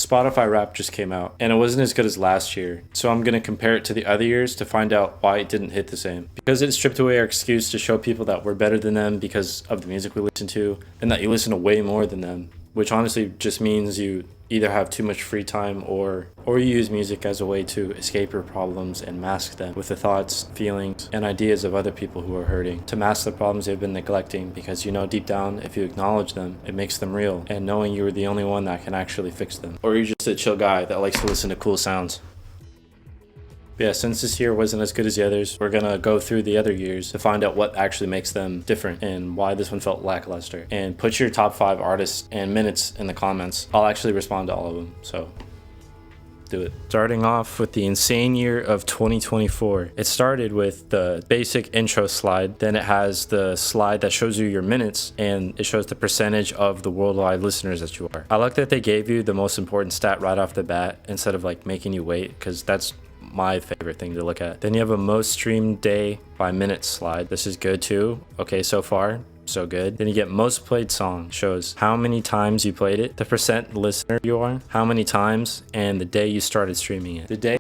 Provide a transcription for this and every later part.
Spotify Wrapped just came out and it wasn't as good as last year. So I'm going to compare it to the other years to find out why it didn't hit the same. Because it stripped away our excuse to show people that we're better than them because of the music we listen to and that you listen to way more than them, which honestly just means you either have too much free time or you use music as a way to escape your problems and mask them with the thoughts, feelings, and ideas of other people who are hurting, to mask the problems they've been neglecting, because you know deep down if you acknowledge them it makes them real, and knowing you're the only one that can actually fix them. Or you're just a chill guy that likes to listen to cool sounds. Yeah, since this year wasn't as good as the others, we're gonna go through the other years to find out what actually makes them different and why this one felt lackluster. And put your top 5 artists and minutes in the comments. I'll actually respond to all of them, so do it. Starting off with the insane year of 2024. It started with the basic intro slide, then it has the slide that shows you your minutes, and it shows the percentage of the worldwide listeners that you are. I like that they gave you the most important stat right off the bat instead of like making you wait, because that's my favorite thing to look at. Then you have a most streamed day by minutes slide. This is good too. Okay, so far so good. Then you get most played song, shows how many times you played it, the percent listener you are, how many times, and the day you started streaming it. The day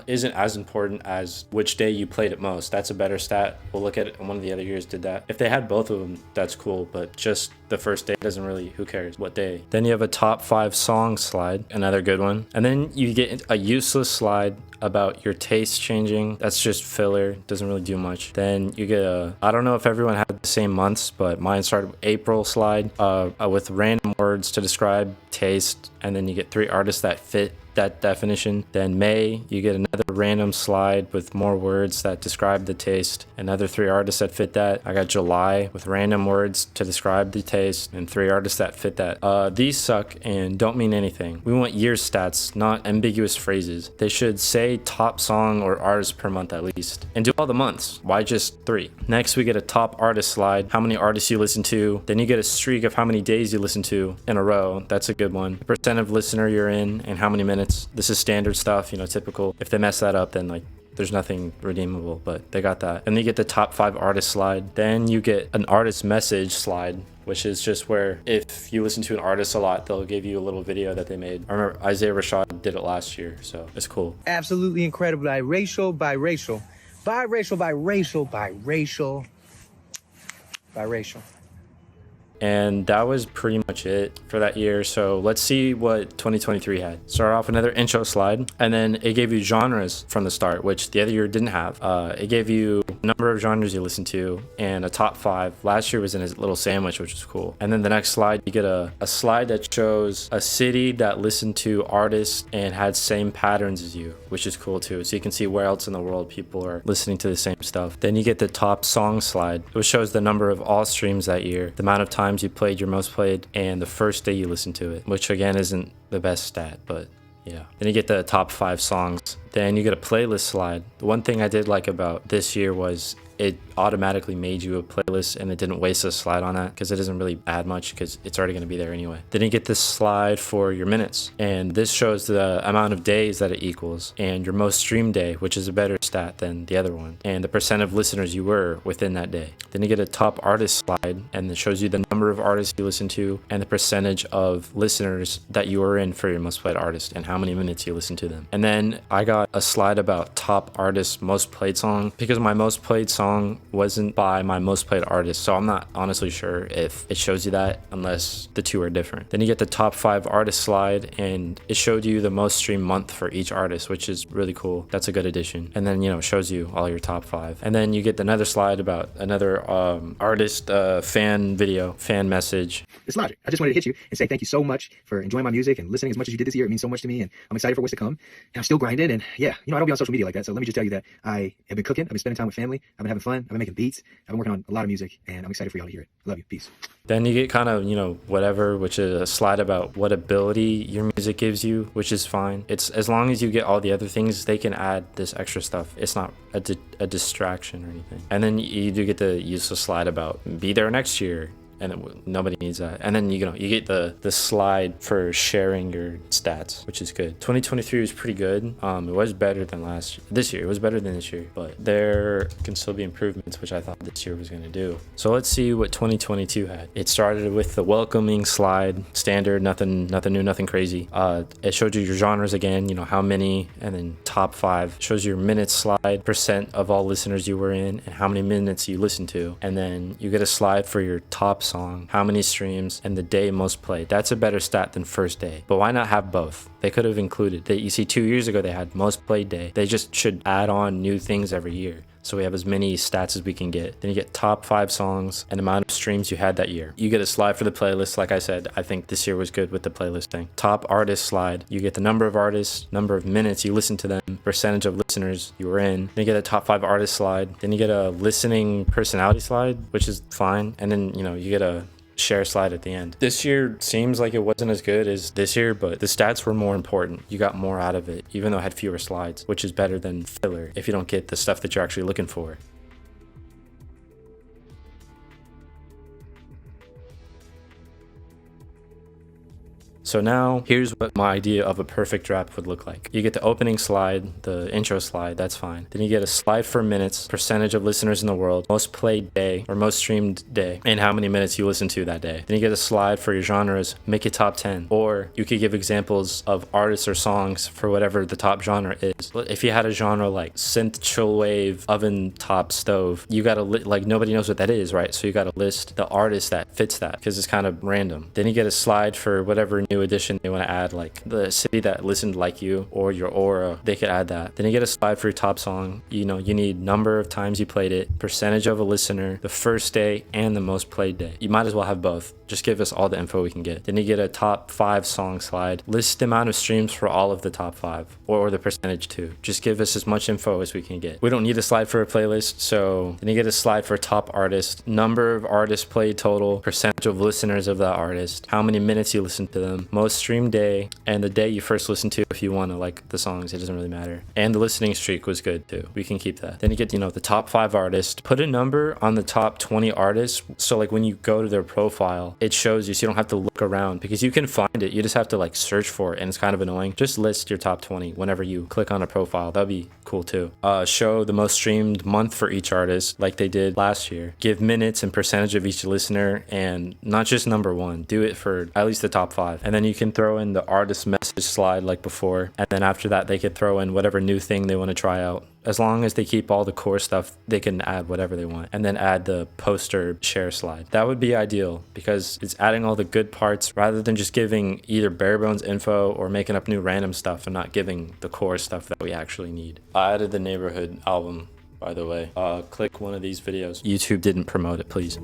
isn't as important as which day you played it most. That's a better stat. We'll look at it. One of the other years did that. If they had both of them, that's cool, but just the first day doesn't really, who cares what day. Then you have a top 5 song slide, another good one. And then you get a useless slide about your taste changing. That's just filler, doesn't really do much. Then you get I don't know if everyone had the same months, but mine started with April slide with random words to describe taste, and then you get 3 artists that fit that definition. Then May, you get another random slide with more words that describe the taste, another 3 artists that fit that. I got July with random words to describe the taste and 3 artists that fit that. These suck and don't mean anything. We want year stats, not ambiguous phrases. They should say top song or artist per month at least, and do all the months. Why just 3? Next we get a top artist slide, how many artists you listen to. Then you get a streak of how many days you listen to in a row. That's a good one. The percent of listener you're in and how many minutes. This is standard stuff, you know, typical. If they mess that up, then like there's nothing redeemable, but they got that. And then you get the top 5 artist slide. Then you get an artist message slide, which is just where if you listen to an artist a lot, they'll give you a little video that they made. I remember Isaiah Rashad did it last year, so it's cool. Absolutely incredible. Biracial, biracial, biracial, biracial, biracial, biracial. And that was pretty much it for that year. So let's see what 2023 had. Start off another intro slide, and then it gave you genres from the start, which the other year didn't have. It gave you a number of genres you listen to and a top 5. Last year was in a little sandwich, which was cool. And then the next slide, you get a slide that shows a city that listened to artists and had same patterns as you, which is cool too. So you can see where else in the world people are listening to the same stuff. Then you get the top song slide, which shows the number of all streams that year, the amount of times you played your most played, and the first day you listened to it, which again isn't the best stat, but yeah. Then you get the top 5 songs. Then you get a playlist slide. The one thing I did like about this year was it automatically made you a playlist, and it didn't waste a slide on that because it doesn't really add much because it's already going to be there anyway. Then you get this slide for your minutes, and this shows the amount of days that it equals and your most streamed day, which is a better stat than the other one, and the percent of listeners you were within that day. Then you get a top artist slide, and it shows you the number of artists you listen to and the percentage of listeners that you were in for your most played artist and how many minutes you listen to them. And then I got a slide about top artist most played song, because my most played song wasn't by my most played artist, so I'm not honestly sure if it shows you that unless the two are different. Then you get the top 5 artist slide, and it showed you the most streamed month for each artist, which is really cool. That's a good addition. And then, you know, it shows you all your top 5. And then you get another slide about another artist fan video, fan message. It's Logic. I just wanted to hit you and say thank you so much for enjoying my music and listening as much as you did this year. It means so much to me, and I'm excited for what's to come. And I'm still grinding, and yeah, you know, I don't be on social media like that, so let me just tell you that I have been cooking, I've been spending time with family, I've been having fun, I've been making beats, I've been working on a lot of music, and I'm excited for y'all to hear it. I love you. Peace. Then you get kind of, you know, whatever, which is a slide about what ability your music gives you, which is fine. It's as long as you get all the other things, they can add this extra stuff. It's not a distraction or anything. And then you do get the useless slide about be there next year. and nobody needs that. And then you get the slide for sharing your stats, which is good. 2023 was pretty good. It was better than this year. It was better than this year, but there can still be improvements, which I thought this year was going to do. So let's see what 2022 had. It started with the welcoming slide, standard, nothing new, nothing crazy. It showed you your genres again, how many, and then top 5. It shows your minutes slide, percent of all listeners you were in, and how many minutes you listened to. And then you get a slide for your top song, how many streams, and the day most played. That's a better stat than first day. But why not have both? They could have included. You see, 2 years ago they had most played day. They just should add on new things every year, so we have as many stats as we can get. Then you get top 5 songs and amount of streams you had that year. You get a slide for the playlist. Like I said, I think this year was good with the playlist thing. Top artist slide. You get the number of artists, number of minutes you listen to them, percentage of listeners you were in. Then you get a top 5 artist slide. Then you get a listening personality slide, which is fine. And then, you get a share slide at the end. This year seems like it wasn't as good as this year, but the stats were more important. You got more out of it, even though it had fewer slides, which is better than filler if you don't get the stuff that you're actually looking for. So now here's what my idea of a perfect draft would look like. You get the opening slide, the intro slide, that's fine. Then you get a slide for minutes, percentage of listeners in the world, most played day or most streamed day, and how many minutes you listen to that day. Then you get a slide for your genres, make it top 10. Or you could give examples of artists or songs for whatever the top genre is. If you had a genre like synth, chillwave, oven top stove, you gotta nobody knows what that is, right? So you gotta list the artist that fits that, because it's kind of random. Then you get a slide for whatever new addition they want to add, like the city that listened like you or your aura, they could add that. Then you get a slide for your top song. You need number of times you played it, percentage of a listener, the first day, and the most played day. You might as well have both. Just give us all the info we can get. Then you get a top 5 song slide. List the amount of streams for all of the top 5, or the percentage too. Just give us as much info as we can get. We don't need a slide for a playlist, so then you get a slide for top artist, number of artists played total, percentage of listeners of that artist, how many minutes you listened to them, most streamed day, and the day you first listened to if you want to like the songs. It doesn't really matter. And the listening streak was good too. We can keep that. Then you get, the top 5 artists. Put a number on the top 20 artists, so like when you go to their profile, it shows you, so you don't have to look around, because you can find it. You just have to search for it, and it's kind of annoying. Just list your top 20 whenever you click on a profile. That'd be cool too. Show the most streamed month for each artist like they did last year. Give minutes and percentage of each listener, and not just number 1. Do it for at least the top 5. And then you can throw in the artist message slide like before, and then after that they could throw in whatever new thing they want to try out. As long as they keep all the core stuff, they can add whatever they want, and then add the poster share slide. That would be ideal, because it's adding all the good parts rather than just giving either bare bones info or making up new random stuff and not giving the core stuff that we actually need. I added the Neighborhood album, by the way. Click one of these videos. YouTube didn't promote it, please.